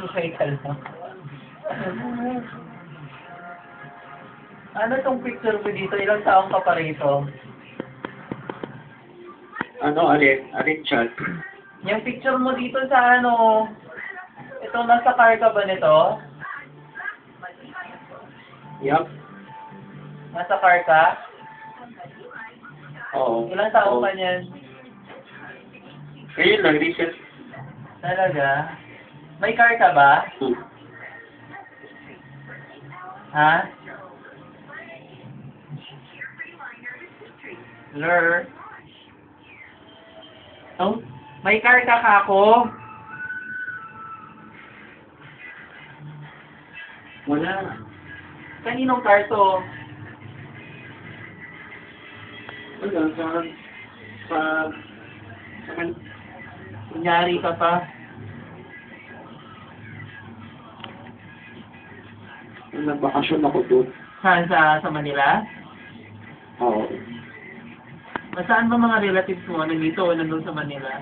Okay ka lang. Ano tong picture mo dito? Ilang taong ka pa rito? Ano, alin chat? Yung picture mo dito sa ano, ito nasa car ka ba nito? Yup. Nasa car ka? Oo. Ilang taong Oo. ka niyan? Ngayon lang, recent. Talaga? May car ka ba? Ha? Lur? Oh, may car ka kako? Wala. Kaninong car to? Wala, sa Kunyari ka pa. nagbakasyon ako doon. Saan? Sa Manila? Oo. Saan ba mga relatives mo? Nandito o nandun sa Manila?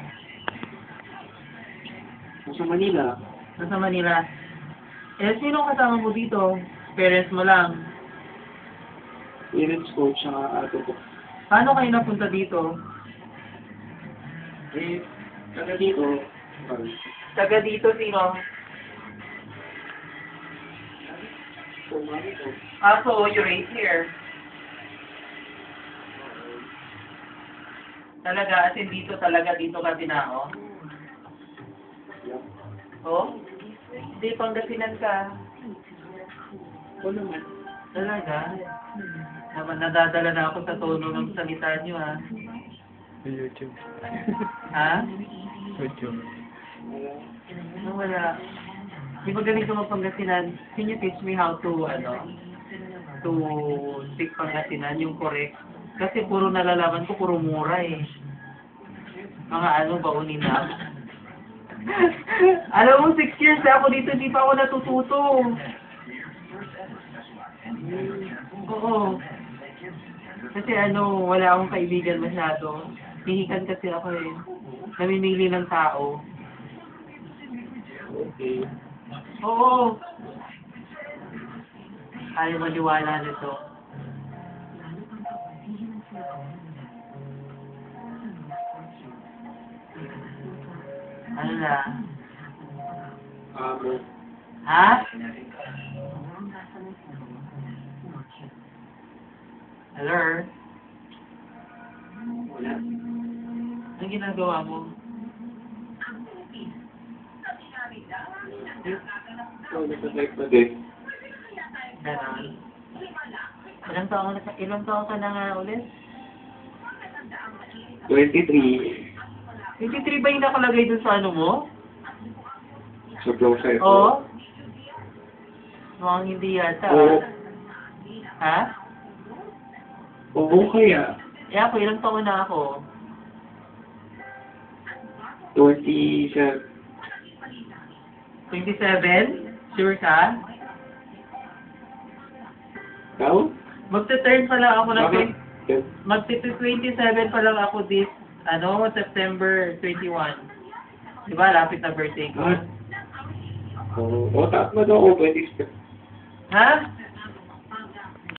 Sa Manila. Nasa Manila. Eh, sino kasama mo dito? Parents mo lang. Parents ko, tsaka ato ko. Paano kayo napunta dito? Eh, taga dito. Taga dito sino? So, mami ko. So you raised here. Talaga, as in dito talaga, dito ka tinao? Yup. Oh? Hindi, Pangasinan ka. Oo naman. Talaga? Naman nadadala na ako sa tono ng salita niyo, ha? YouTube. Ha? YouTube. Ano wala? Di ba ganito mga Pangasinan? Can you teach me how to, to speak Pangasinan, yung correct? Kasi puro nalalaman ko, puro mura eh. Mga baunin na. Alam mo, 6 years na ako dito, di pa ako natututo. Oo. Kasi wala akong kaibigan masyado. Hihikan kasi ako eh. Namimili ng tao. Okay. Oo. Ayaw maniwala nito. Ano na? Amo. Ha? Hello? Wala. Anong ginagawa mo? So, nasa-type na din. Ganon. Ilang taon ka na nga ulit? 23. 23 ba yung nakalagay dun sa mo? Sa browser ko. Oo? Mukhang hindi yata. Oo. Ha? Oo kaya. Eh ako, ilang taon na ako? 27. 27? Sure ka? Ikaw? Magte-turn pa lang ako ng Bakit? magte-27 pa lang ako this, September 21. Diba, lapit na birthday ko? Oo. O, taas na daw ako, 27. Ha?